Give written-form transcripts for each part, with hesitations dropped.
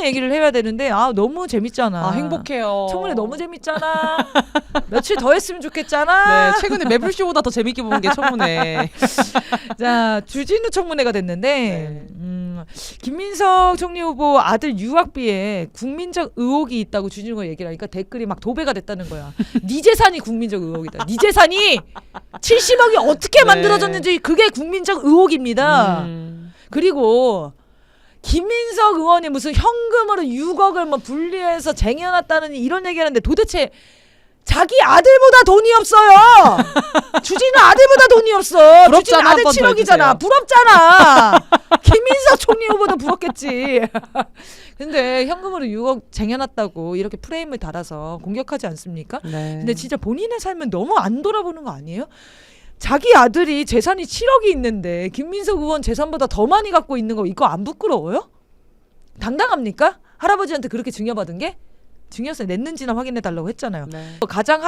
청문회 얘기를 해야 되는데 너무 재밌잖아. 행복해요. 청문회 너무 재밌잖아. 며칠 더 했으면 좋겠잖아. 네, 최근에 매불쇼보다 더 재밌게 본 게 청문회. 자, 주진우 청문회가 됐는데 김민석 총리 후보 아들 유학비에 국민적 의혹이 있다고 주진우가 얘기를 하니까 댓글이 막 도배가 됐다는 거야. 네 재산이 국민적 의혹이다. 네 재산이 70억이 어떻게 만들어졌는지 그게 국민적 의혹입니다. 그리고 김민석 의원이 무슨 현금으로 6억을 뭐 분리해서 쟁여놨다는 이런 얘기하는데 도대체 자기 아들보다 돈이 없어요. 주진우 아들보다 돈이 없어. 주진우 아들 7억이잖아. 부럽잖아. 김민석 총리 후보도 부럽겠지. 근데 현금으로 6억 쟁여놨다고 이렇게 프레임을 달아서 공격하지 않습니까? 네. 근데 진짜 본인의 삶은 너무 안 돌아보는 거 아니에요? 자기 아들이 재산이 7억이 있는데 김민석 의원 재산보다 더 많이 갖고 있는 거 이거 안 부끄러워요? 당당합니까? 할아버지한테 그렇게 증여받은 게? 증여세 냈는지나 확인해달라고 했잖아요. 네. 가장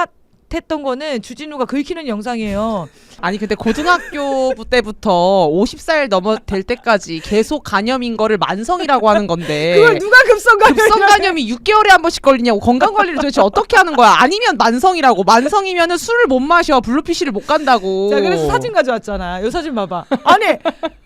핫했던 거는 주진우가 긁히는 영상이에요. 아니 근데 고등학교 때부터 50살 될 때까지 계속 간염인 거를 만성이라고 하는 건데 그걸 누가 급성간염이 6개월에 한 번씩 걸리냐고. 건강관리를 도대체 어떻게 하는 거야. 아니면 만성이라고. 만성이면은 술을 못 마셔. 블루피쉬를 못 간다고. 자, 그래서 사진 가져왔잖아. 요 사진 봐봐. 아니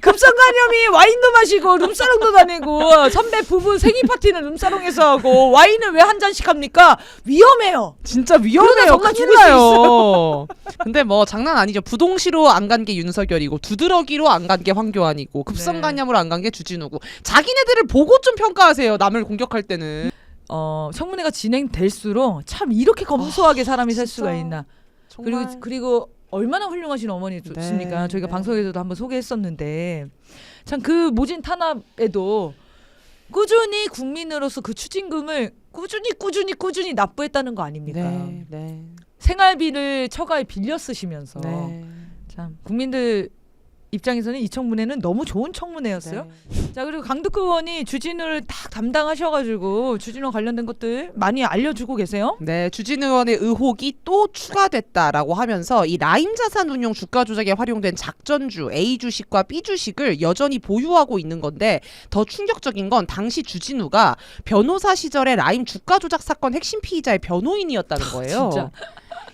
급성간염이 와인도 마시고 룸사롱도 다니고 선배 부부 생일 파티는 룸사롱에서 하고 와인을 왜 한 잔씩 합니까? 위험해요. 진짜 위험해요. 정말 큰일 죽을 수 나요. 근데 뭐 장난 아니죠. 부동시로 안 간 게 윤석열이고 두드러기로 안 간 게 황교안이고 급성간염으로 안 간 게 주진우고. 자기네들을 보고 좀 평가하세요. 남을 공격할 때는. 청문회가 진행될수록 참 이렇게 검소하게 사람이 살 수가 있나. 정말. 그리고 얼마나 훌륭하신 어머니십니까. 네, 저희가 네. 방송에서도 한번 소개했었는데 참 그 모진 탄압에도 꾸준히 국민으로서 그 추징금을 꾸준히 납부했다는 거 아닙니까? 네, 네. 생활비를 처가에 빌려 쓰시면서 네. 참 국민들 입장에서는 이 청문회는 너무 좋은 청문회였어요. 네. 자, 그리고 강덕구 의원이 주진우를 딱 담당하셔가지고 주진우 관련된 것들 많이 알려주고 계세요. 네, 주진우 의원의 의혹이 또 추가됐다라고 하면서 이 라임 자산 운용 주가 조작에 활용된 작전주 A 주식과 B 주식을 여전히 보유하고 있는 건데 더 충격적인 건 당시 주진우가 변호사 시절에 라임 주가 조작 사건 핵심 피의자의 변호인이었다는 거예요. 진짜.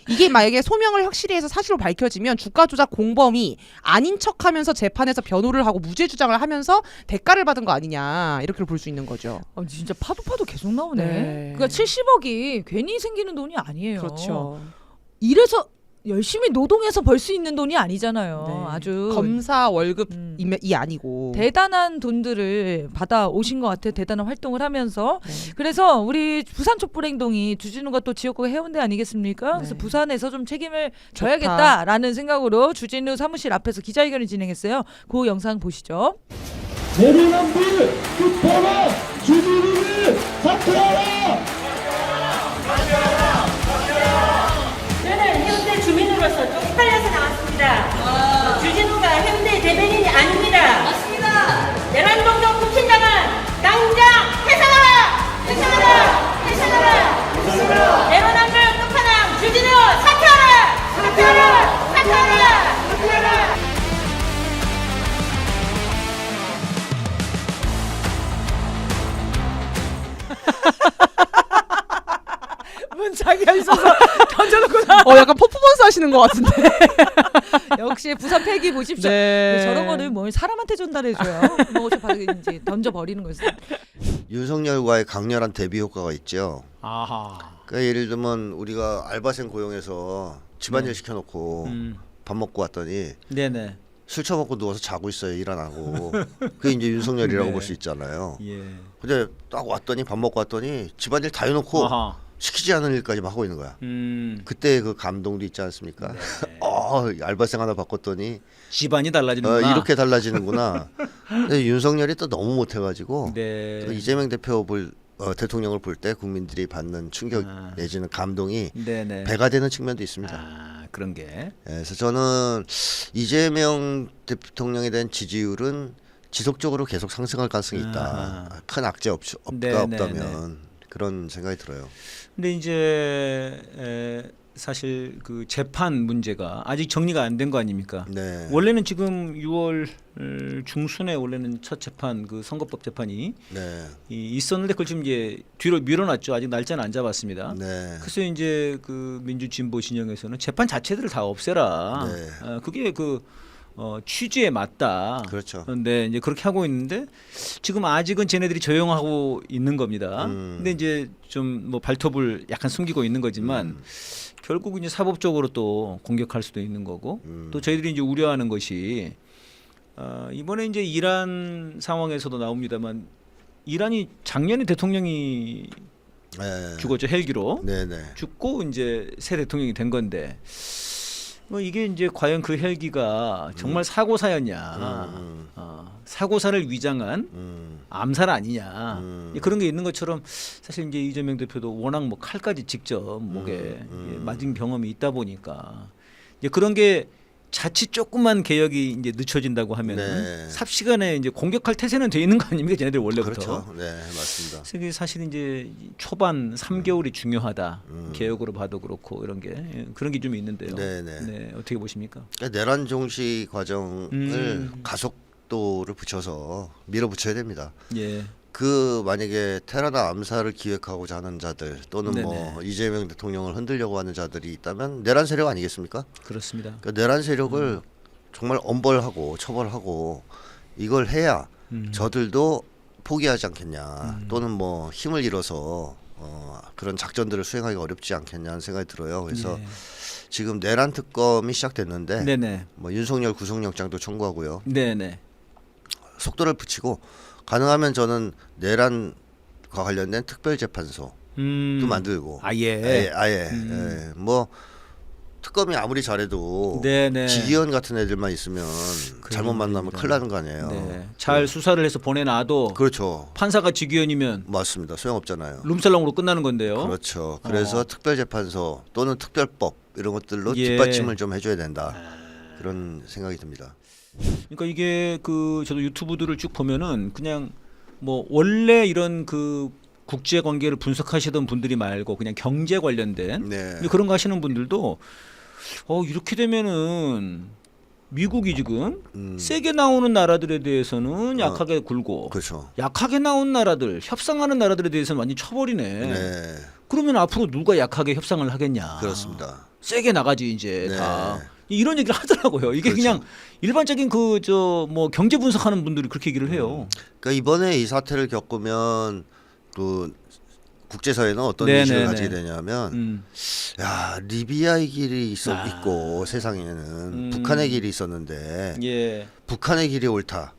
이게 만약에 소명을 확실히 해서 사실로 밝혀지면 주가 조작 공범이 아닌 척하면서 재판에서 변호를 하고 무죄 주장을 하면서 대가를 받은 거 아니냐 이렇게 볼 수 있는 거죠. 진짜 파도 계속 나오네. 네. 그러니까 70억이 괜히 생기는 돈이 아니에요. 그렇죠. 이래서 열심히 노동해서 벌 수 있는 돈이 아니잖아요. 네. 아주 검사 월급이 아니고 대단한 돈들을 받아 오신 것 같아요. 대단한 활동을 하면서. 네. 그래서 우리 부산 촛불행동이 주진우가 또 지역구 해운대 아니겠습니까? 그래서 네. 부산에서 좀 책임을 져야겠다라는 생각으로 주진우 사무실 앞에서 기자회견을 진행했어요. 그 영상 보시죠. 내려남불 급하라 주진우를 사퇴하라. 저는 해운대 주민으로서 쪽팔려서 나왔습니다. 주진우가 해운대 대변인이 아닙니다. 맞습니다. 내란동정 국힘당은 당장 해산하라! 해산하라! 해산하라! 해산하라! 내로남불 끝판왕 주진우 사퇴하라! 사퇴하라! 사퇴하라! 사퇴하라! 문자기가 있어서 던져놓고 나. 약간 퍼포먼스 하시는 것 같은데. 역시 부산 패기 보십시오. 네. 저런 거를 뭘 사람한테 전달해줘요. 뭐 이제 던져버리는 거였어요. 윤석열과의 강렬한 대비 효과가 있죠. 아하. 그러니까 예를 들면 우리가 알바생 고용해서 집안일 시켜놓고 밥 먹고 왔더니 네네. 술 처먹고 누워서 자고 있어요. 일 안 하고. 그게 이제 윤석열이라고 네. 볼 수 있잖아요. 예. 근데 딱 왔더니 밥 먹고 왔더니 집안일 다 해놓고 아하. 시키지 않은 일까지 막 하고 있는 거야. 그때 그 감동도 있지 않습니까? 알바생 하나 바꿨더니 집안이 달라지는구나. 이렇게 달라지는구나. 근데 윤석열이 또 너무 못해가지고 네. 또 이재명 대통령을 볼 때 국민들이 받는 충격 내지는 감동이 네네. 배가 되는 측면도 있습니다. 아 그런 게. 그래서 저는 이재명 대통령에 대한 지지율은 지속적으로 계속 상승할 가능성이 있다. 아하. 큰 악재 네네네. 없다면 그런 생각이 들어요. 근데 이제 사실 그 재판 문제가 아직 정리가 안 된 거 아닙니까? 네. 원래는 지금 6월 중순에 원래는 첫 재판 그 선거법 재판이 네. 있었는데 그걸 지금 이제 뒤로 밀어놨죠. 아직 날짜는 안 잡았습니다. 네. 그래서 이제 그 민주 진보 진영에서는 재판 자체들을 다 없애라. 네. 그게 그 취지에 맞다. 그렇죠. 그런데 이제 그렇게 하고 있는데 지금 아직은 쟤네들이 조용하고 있는 겁니다. 근데 이제 좀 뭐 발톱을 약간 숨기고 있는 거지만 결국 이제 사법적으로 또 공격할 수도 있는 거고 또 저희들이 이제 우려하는 것이 이번에 이제 이란 상황에서도 나옵니다만 이란이 작년에 대통령이 네. 죽었죠. 헬기로 네네. 죽고 이제 새 대통령이 된 건데 뭐 이게 이제 과연 그 헬기가 정말 사고사였냐 사고사를 위장한 암살 아니냐 그런 게 있는 것처럼 사실 이제 이재명 대표도 워낙 뭐 칼까지 직접 목에 맞은 경험이 있다 보니까 이제 그런 게 자칫 조금만 개혁이 이제 늦춰진다고 하면 네. 삽시간에 이제 공격할 태세는 돼 있는 거 아닙니까 쟤네들 원래부터. 그렇죠. 네, 맞습니다. 그래서 이게 사실 이제 초반 3개월이 중요하다. 개혁으로 봐도 그렇고 이런 게 그런 게 좀 있는데요. 네네. 네, 어떻게 보십니까? 그러니까 내란 종식 과정을 가속도를 붙여서 밀어붙여야 됩니다. 예, 그 만약에 테러나 암살을 기획하고자 하는 자들 또는 뭐 네네. 이재명 대통령을 흔들려고 하는 자들이 있다면 내란 세력 아니겠습니까? 그렇습니다. 그러니까 내란 세력을 정말 엄벌하고 처벌하고 이걸 해야 저들도 포기하지 않겠냐 또는 뭐 힘을 잃어서 그런 작전들을 수행하기가 어렵지 않겠냐는 생각이 들어요. 그래서 예. 지금 내란 특검이 시작됐는데 네네, 뭐 윤석열 구속영장도 청구하고요. 네네, 속도를 붙이고 가능하면 저는 내란과 관련된 특별재판소도 만들고 아예, 아예 뭐 특검이 아무리 잘해도 네네. 지기현 같은 애들만 있으면 잘못 만나면 됩니다. 큰일 나는 거 아니에요. 네. 잘 수사를 해서 보내놔도 그렇죠. 판사가 지기현이면 맞습니다. 소용없잖아요. 룸살롱으로 끝나는 건데요. 그렇죠. 그래서 특별재판소 또는 특별법 이런 것들로 예. 뒷받침을 좀 해줘야 된다. 그런 생각이 듭니다. 그러니까 이게 그 저도 유튜브들을 쭉 보면은 그냥 뭐 원래 이런 그 국제 관계를 분석하시던 분들이 말고 그냥 경제 관련된 네. 그런 거 하시는 분들도 이렇게 되면은 미국이 지금 세게 나오는 나라들에 대해서는 약하게 굴고 그렇죠. 약하게 나온 나라들 협상하는 나라들에 대해서는 완전 처벌이네. 네. 그러면 앞으로 누가 약하게 협상을 하겠냐. 그렇습니다. 세게 나가지 이제 네. 다. 이런 얘기를 하더라고요. 이게 그렇죠. 그냥 일반적인 그 저 뭐 경제 분석하는 분들이 그렇게 얘기를 해요. 그러니까 이번에 이 사태를 겪으면 그 국제사회는 어떤 네네네. 인식을 가지게 되냐면 야 리비아의 길이 있고 세상에는 북한의 길이 있었는데 예. 북한의 길이 옳다.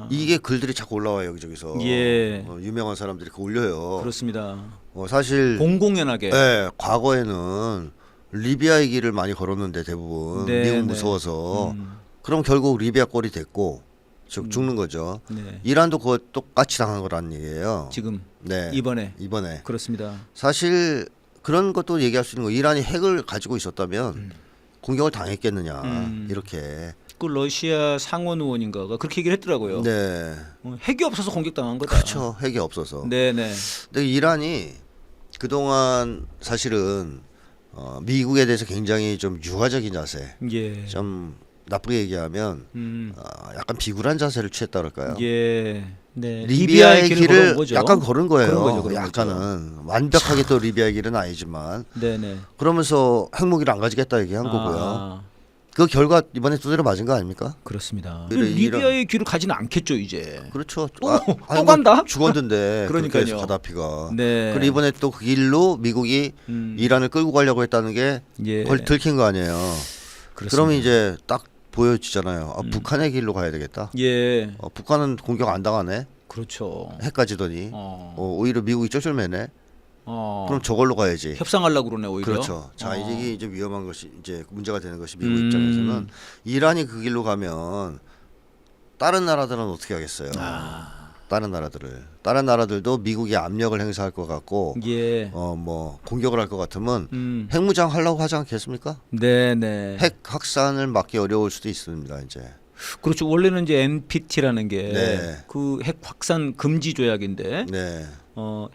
이게 글들이 자꾸 올라와요 여기저기서. 예. 유명한 사람들이 그 올려요. 그렇습니다. 사실 공공연하게. 네, 과거에는 리비아의 길을 많이 걸었는데 대부분 네, 미국 네. 무서워서 그럼 결국 리비아 꼴이 됐고 즉 죽는 거죠. 네. 이란도 그거 똑같이 당한 거란 얘기예요. 지금 네. 이번에 이번에 그렇습니다. 사실 그런 것도 얘기할 수 있는 거. 이란이 핵을 가지고 있었다면 공격을 당했겠느냐 이렇게. 그 러시아 상원 의원인가가 그렇게 얘기를 했더라고요. 네, 핵이 없어서 공격당한 거다. 그렇죠. 핵이 없어서. 네네. 근데 이란이 그동안 사실은 미국에 대해서 굉장히 좀 유화적인 자세, 예. 좀 나쁘게 얘기하면 약간 비굴한 자세를 취했다 그럴까요? 예. 네. 리비아의 걸어온 길을 거죠. 약간 걸은 거예요. 그런 거죠, 그런 약간은 완벽하게 또 리비아의 길은 아니지만 네네. 그러면서 핵무기를 안 가지겠다 얘기한 거고요. 그 결과 이번에 두드려 맞은 거 아닙니까? 그렇습니다. 이런- 리비아의 길을 가지는 않겠죠 이제. 그렇죠. 또 간다? 죽었는데 그러니까요. 그렇게 해서 가다피가. 네. 그리고 이번에 또 그 길로 미국이 이란을 끌고 가려고 했다는 게 예. 걸 들킨 거 아니에요. 그렇습니다. 그러면 이제 딱 보여지잖아요. 북한의 길로 가야 되겠다. 예. 북한은 공격 안 당하네. 그렇죠. 핵 가지더니 오히려 미국이 쫄쫄매네. 그럼 저걸로 가야지. 협상하려고 그러네 오히려. 그렇죠. 자 이게 이제 위험한 것이 이제 문제가 되는 것이 미국 음. 입장에서는 이란이 그 길로 가면 다른 나라들은 어떻게 하겠어요? 다른 나라들도 미국이 압력을 행사할 것 같고 예. 뭐 공격을 할 것 같으면 핵무장 하려고 하지 않겠습니까? 네네. 핵 확산을 막기 어려울 수도 있습니다. 이제 그렇죠. 원래는 이제 NPT라는 게 네. 그 핵 확산 금지 조약인데 네.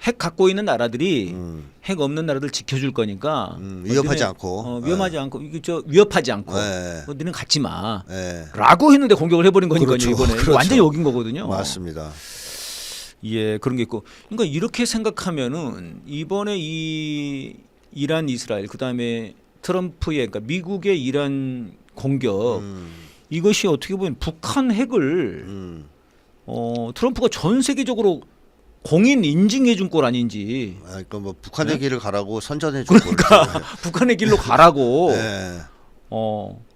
핵 갖고 있는 나라들이 음. 핵 없는 나라들 지켜줄 거니까 위협하지 너희네, 않고. 위험하지 않고 이게 위협하지 않고 네. 너희는 갖지 마. 네. 라고 했는데 공격을 해버린 거니까요. 그렇죠. 이번에 그렇죠. 완전히 여긴 거거든요. 맞습니다. 예, 그런 게 있고. 그러니까 이렇게 생각하면은 이번에 이 이란 이스라엘 그다음에 트럼프의 그러니까 미국의 이란 공격 이것이 어떻게 보면 북한 핵을 트럼프가 전 세계적으로 공인 인증해 준 꼴 아닌지. 그러니까 뭐 북한의 길을 가라고 선전해 준 그러니까 북한의 길로 가라고 네.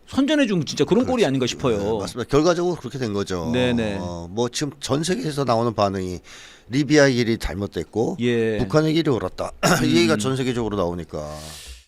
선전해 준 진짜 그런 꼴이 아닌가 네, 싶어요. 맞습니다. 결과적으로 그렇게 된 거죠. 네네. 뭐 지금 전 세계에서 나오는 반응이 리비아의 길이 잘못됐고 예. 북한의 길이 옳았다. 이 얘기가 전 세계적으로 나오니까.